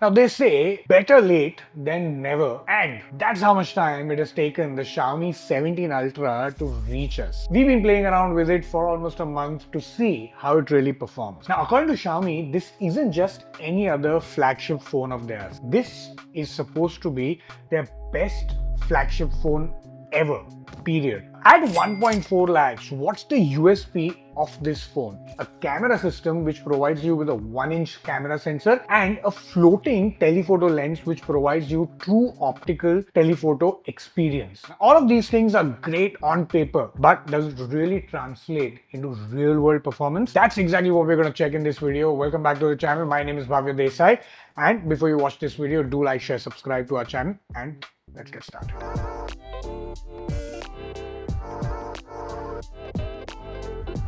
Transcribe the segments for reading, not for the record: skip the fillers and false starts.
Now they say better late than never, and that's how much time it has taken the Xiaomi 17 Ultra to reach us. We've been playing around with it for almost a month to see how it really performs. Now according to Xiaomi, this isn't just any other flagship phone of theirs. This is supposed to be their best flagship phone ever, period. At 1.4 lakhs, what's the USP of this phone? A camera system which provides you with a 1-inch camera sensor and a floating telephoto lens which provides you true optical telephoto experience. All of these things are great on paper, but does it really translate into real world performance? That's exactly what we're going to check in this video. Welcome back to the channel. My name is Bhavya Desai, and before you watch this video, do like, share, subscribe to our channel, and let's get started.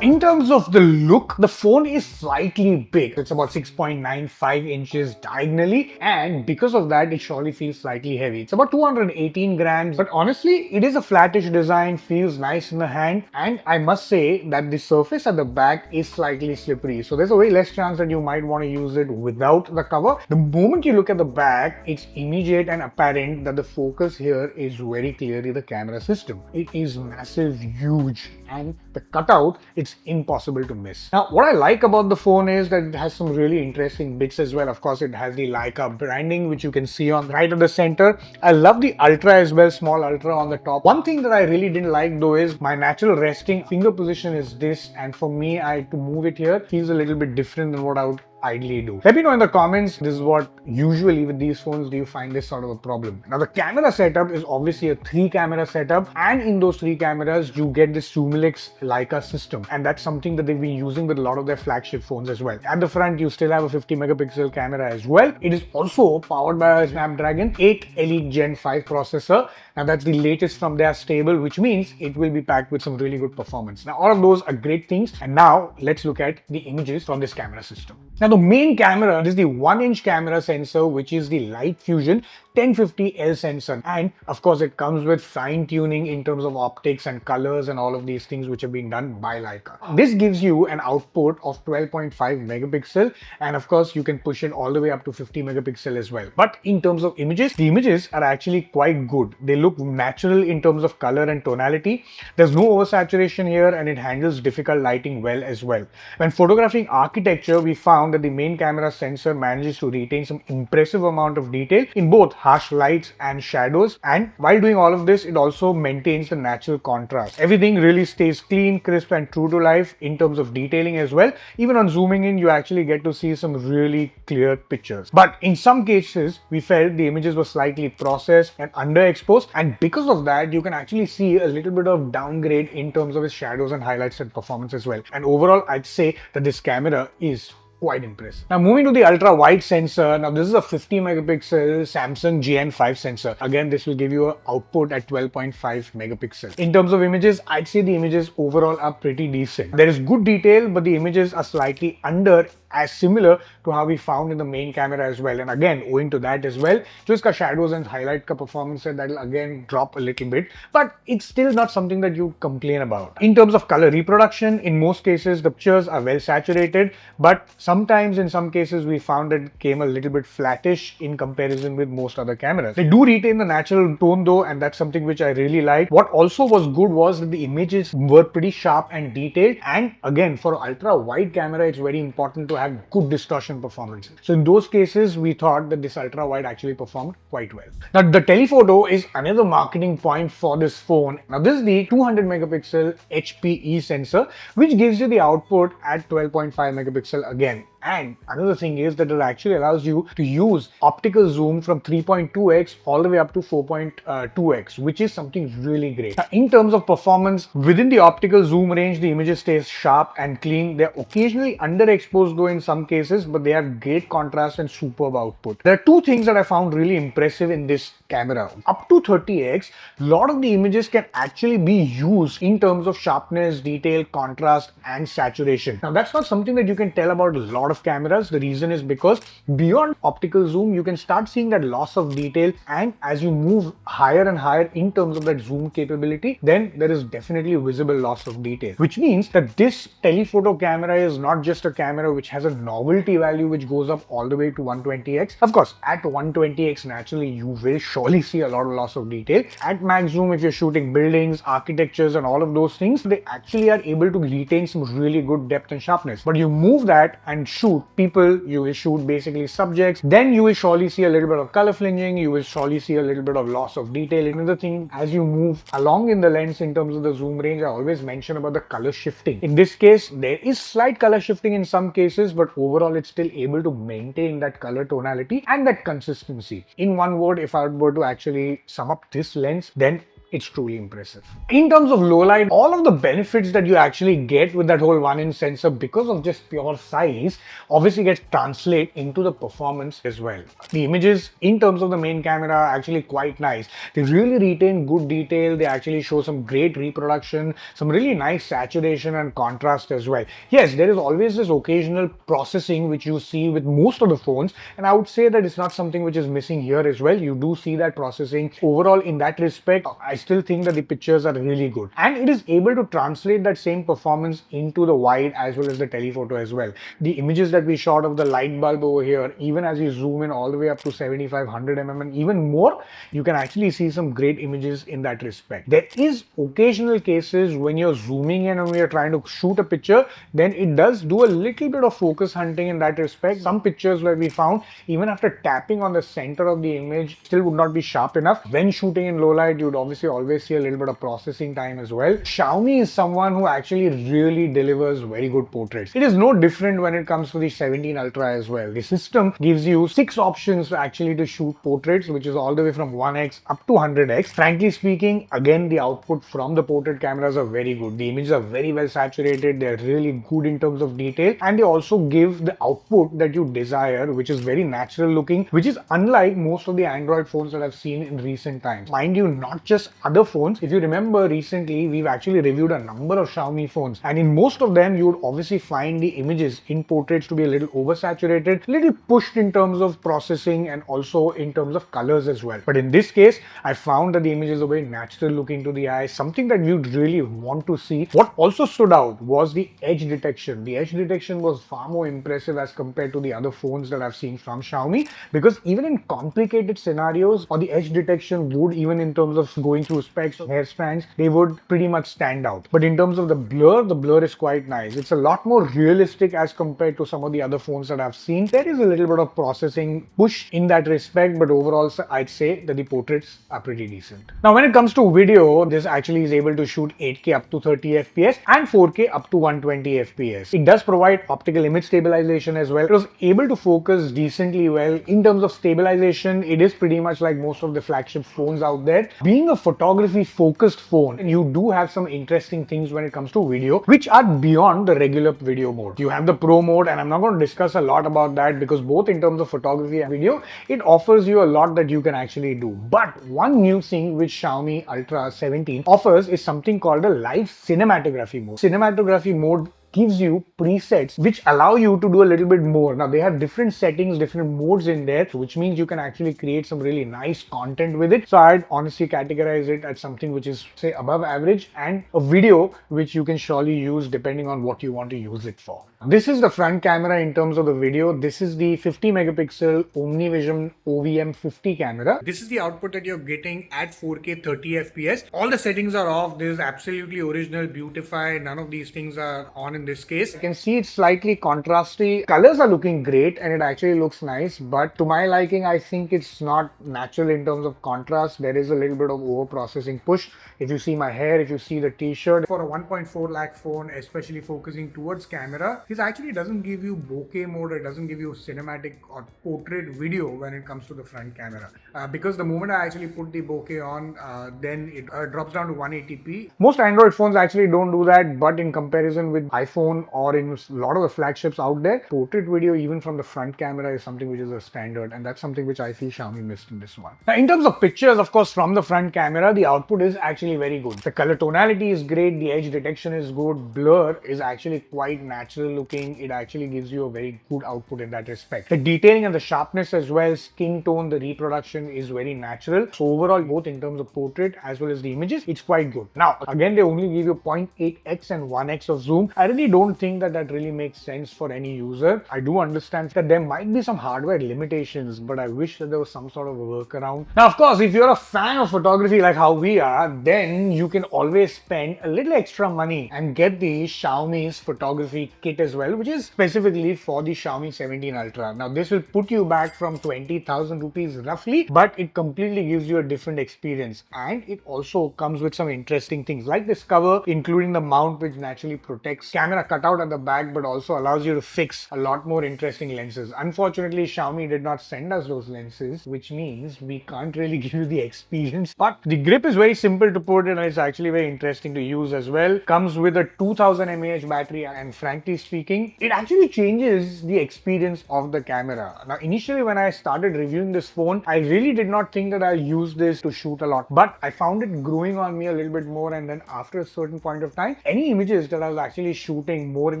In terms of the look, the phone is slightly big. It's about 6.95 inches diagonally, and because of that, it surely feels slightly heavy. It's about 218 grams, but honestly, it is a flattish design, feels nice in the hand, and I must say that the surface at the back is slightly slippery. So there's a way less chance that you might want to use it without the cover. The moment you look at the back, it's immediate and apparent that the focus here is very clearly the camera system. It is massive, huge, and the cutout, it's impossible to miss. Now, what I like about the phone is that it has some really interesting bits as well. Of course, it has the Leica branding, which you can see on right at the center. I love the Ultra as well, small Ultra on the top. One thing that I really didn't like though is my natural resting finger position is this, and for me, to move it here feels a little bit different than what I would ideally do. Let me know in the comments, this is what usually with these phones do you find this sort of a problem. Now the camera setup is obviously a 3-camera setup, and in those 3 cameras you get this Lumilix Leica system, and that's something that they've been using with a lot of their flagship phones as well. At the front you still have a 50 megapixel camera as well. It is also powered by a Snapdragon 8 Elite Gen 5 processor. Now that's the latest from their stable, which means it will be packed with some really good performance. Now all of those are great things, and now let's look at the images from this camera system. Now the main camera is the 1-inch camera sensor, which is the Light Fusion 1050L sensor, and of course it comes with fine tuning in terms of optics and colors and all of these things which have been done by Leica. This gives you an output of 12.5 megapixel, and of course you can push it all the way up to 50 megapixel as well. But in terms of images, the images are actually quite good. They look natural in terms of color and tonality. There's no oversaturation here, and it handles difficult lighting well as well. When photographing architecture, we found that the main camera sensor manages to retain some impressive amount of detail in both harsh lights and shadows, and while doing all of this, it also maintains the natural contrast. Everything really stays clean, crisp, and true to life in terms of detailing as well. Even on zooming in, you actually get to see some really clear pictures. But in some cases, we felt the images were slightly processed and underexposed, and because of that, you can actually see a little bit of downgrade in terms of its shadows and highlights and performance as well. And overall, I'd say that this camera is quite impressive. Now moving to the ultra wide sensor. Now this is a 50 megapixel Samsung GN5 sensor. Again, this will give you an output at 12.5 megapixel. In terms of images, I'd say the images overall are pretty decent. There is good detail, but the images are slightly under, as similar to how we found in the main camera as well. And again, owing to that as well, जो इसका shadows and highlight का performance है, that'll again drop a little bit, but it's still not something that you complain about. In terms of color reproduction, in most cases the pictures are well saturated, but sometimes in some cases we found that it came a little bit flattish in comparison with most other cameras. They do retain the natural tone though, and that's something which I really like. What also was good was that the images were pretty sharp and detailed, and again, for ultra wide camera, it's very important to have good distortion performance. So in those cases, we thought that this ultra wide actually performed quite well. Now the telephoto is another marketing point for this phone. Now this is the 200 megapixel HPE sensor, which gives you the output at 12.5 megapixel again. And another thing is that it actually allows you to use optical zoom from 3.2x all the way up to 4.2x, which is something really great. Now, in terms of performance, within the optical zoom range, the images stay sharp and clean. They're occasionally underexposed though in some cases, but they have great contrast and superb output. There are two things that I found really impressive in this camera. Up to 30x, a lot of the images can actually be used in terms of sharpness, detail, contrast, and saturation. Now that's not something that you can tell about a lot of cameras. The reason is because beyond optical zoom, you can start seeing that loss of detail, and as you move higher and higher in terms of that zoom capability, then there is definitely visible loss of detail, which means that this telephoto camera is not just a camera which has a novelty value which goes up all the way to 120x. Of course, at 120x, naturally, you will surely see a lot of loss of detail. At max zoom, if you're shooting buildings, architectures, and all of those things, they actually are able to retain some really good depth and sharpness. But you move that and shoot people, you will shoot basically subjects, then you will surely see a little bit of color flinging, you will surely see a little bit of loss of detail. Another thing, as you move along in the lens in terms of the zoom range, I always mention about the color shifting. In this case, there is slight color shifting in some cases, but overall it's still able to maintain that color tonality and that consistency. In one word, if I were to actually sum up this lens, then it's truly impressive. In terms of low light, all of the benefits that you actually get with that whole 1-inch sensor because of just pure size obviously gets translate into the performance as well. The images in terms of the main camera are actually quite nice. They really retain good detail. They actually show some great reproduction, some really nice saturation and contrast as well. Yes, there is always this occasional processing which you see with most of the phones, and I would say that it's not something which is missing here as well. You do see that processing. Overall, in that respect, I still think that the pictures are really good, and it is able to translate that same performance into the wide as well as the telephoto as well. The images that we shot of the light bulb over here, even as you zoom in all the way up to 7500 mm and even more, you can actually see some great images in that respect. There is occasional cases when you're zooming in and when you're trying to shoot a picture, then it does do a little bit of focus hunting in that respect. Some pictures where we found even after tapping on the center of the image still would not be sharp enough. When shooting in low light, you'd obviously always see a little bit of processing time as well. Xiaomi is someone who actually really delivers very good portraits. It is no different when it comes to the 17 Ultra as well. The system gives you 6 options actually to shoot portraits, which is all the way from 1x up to 100x. Frankly speaking, again, the output from the portrait cameras are very good. The images are very well saturated. They're really good in terms of detail, and they also give the output that you desire, which is very natural looking, which is unlike most of the Android phones that I've seen in recent times. Mind you, not just other phones. If you remember recently, we've actually reviewed a number of Xiaomi phones, and in most of them, you would obviously find the images in portraits to be a little oversaturated, little pushed in terms of processing and also in terms of colors as well. But in this case, I found that the images are very natural looking to the eye, something that you'd really want to see. What also stood out was the edge detection. The edge detection was far more impressive as compared to the other phones that I've seen from Xiaomi, because even in complicated scenarios, or the edge detection would, even in terms of going through specs or hair strands, they would pretty much stand out. But in terms of the blur is quite nice. It's a lot more realistic as compared to some of the other phones that I've seen. There is a little bit of processing push in that respect, but overall, I'd say that the portraits are pretty decent. Now, when it comes to video, this actually is able to shoot 8K up to 30 FPS and 4K up to 120 FPS. It does provide optical image stabilization as well. It was able to focus decently well. In terms of stabilization, it is pretty much like most of the flagship phones out there. Being a photography focused phone, you do have some interesting things when it comes to video, which are beyond the regular video mode. You have the pro mode, and I'm not going to discuss a lot about that because both in terms of photography and video, it offers you a lot that you can actually do. But one new thing which Xiaomi Ultra 17 offers is something called a live cinematography mode. Cinematography mode gives you presets which allow you to do a little bit more. Now, they have different settings, different modes in there, which means you can actually create some really nice content with it. So I'd honestly categorize it as something which is, say, above average, and a video which you can surely use depending on what you want to use it for. This is the front camera in terms of the video. This is the 50 megapixel OmniVision OVM 50 camera. This is the output that you're getting at 4K 30 FPS. All the settings are off. This is absolutely original, beautified. None of these things are on in this case. You can see it's slightly contrasty. Colors are looking great and it actually looks nice, but to my liking, I think it's not natural in terms of contrast. There is a little bit of over processing push. If you see my hair, if you see the t-shirt, for a 1.4 lakh phone, especially focusing towards camera, this actually doesn't give you bokeh mode. It doesn't give you cinematic or portrait video when it comes to the front camera. Because the moment I actually put the bokeh on, then it drops down to 180p. Most Android phones actually don't do that, but in comparison with iPhone or in a lot of the flagships out there, portrait video even from the front camera is something which is a standard, and that's something which I feel Xiaomi missed in this one. Now, in terms of pictures, of course, from the front camera, the output is actually very good. The color tonality is great, the edge detection is good, blur is actually quite natural looking, it actually gives you a very good output in that respect. The detailing and the sharpness as well, skin tone, the reproduction is very natural. So overall, both in terms of portrait as well as the images, it's quite good. Now, again, they only give you 0.8x and 1x of zoom. I really don't think that that really makes sense for any user. I do understand that there might be some hardware limitations, but I wish that there was some sort of a workaround. Now, of course, if you're a fan of photography like how we are, then you can always spend a little extra money and get the Xiaomi's photography kit as well, which is specifically for the Xiaomi 17 Ultra. Now, this will put you back from 20,000 rupees roughly, but it completely gives you a different experience. And it also comes with some interesting things like this cover, including the mount, which naturally protects camera cutout at the back, but also allows you to fix a lot more interesting lenses. Unfortunately, Xiaomi did not send us those lenses, which means we can't really give you the experience. But the grip is very simple to put in, and it's actually very interesting to use as well. Comes with a 2000 mAh battery, and frankly speaking, it actually changes the experience of the camera. Now, initially when I started reviewing this phone, I really did not think that I'll use this to shoot a lot, but I found it growing on me a little bit more, and then after a certain point of time, any images that I was actually shooting more in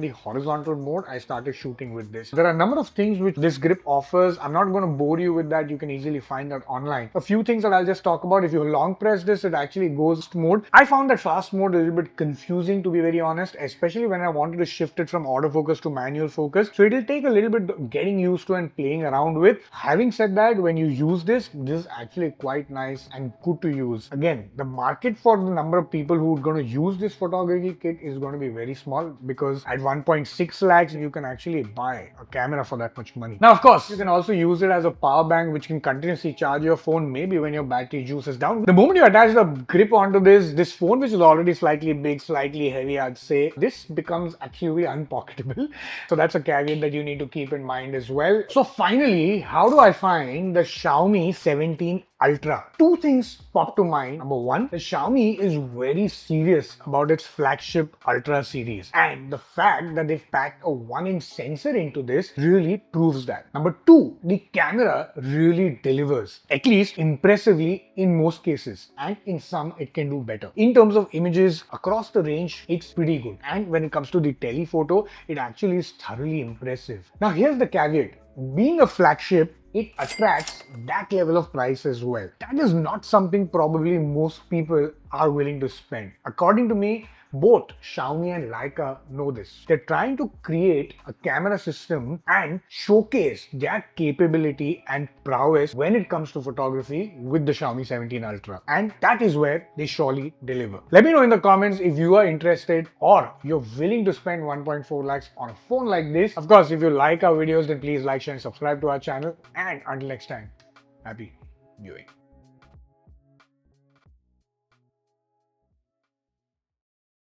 the horizontal mode, I started shooting with this. There are a number of things which this grip offers. I'm not going to bore you with that. You can easily find that online. A few things that I'll just talk about. If you long press this, it actually goes to mode. I found that fast mode a little bit confusing, to be very honest, especially when I wanted to shift it from autofocus to manual focus. So it'll take a little bit getting used to and playing around with. Having said that, when you use this is actually quite nice and good to use. Again, the market for the number of people who are going to use this photography kit is going to be very small, because at 1.6 lakhs, you can actually buy a camera for that much money. Now, of course, you can also use it as a power bank, which can continuously charge your phone, maybe when your battery juice is down. The moment you attach the grip onto this phone, which is already slightly big, slightly heavy, I'd say, this becomes absolutely unpocketable. So that's a caveat that you need to keep in mind as well. So finally, how do I find the Xiaomi 17 Ultra? Two things pop to mind. Number one, the Xiaomi is very serious about its flagship Ultra series, and the fact that they've packed a 1-inch sensor into this really proves that. Number two, the camera really delivers, at least impressively in most cases, and in some it can do better. In terms of images across the range, it's pretty good, and when it comes to the telephoto, it actually is thoroughly impressive. Now here's the caveat. Being a flagship, it attracts that level of price as well. That is not something probably most people are willing to spend. According to me, both Xiaomi and Leica know this. They're trying to create a camera system and showcase their capability and prowess when it comes to photography with the Xiaomi 17 Ultra. And that is where they surely deliver. Let me know in the comments if you are interested or you're willing to spend 1.4 lakhs on a phone like this. Of course, if you like our videos, then please like, share and subscribe to our channel. And until next time, happy viewing.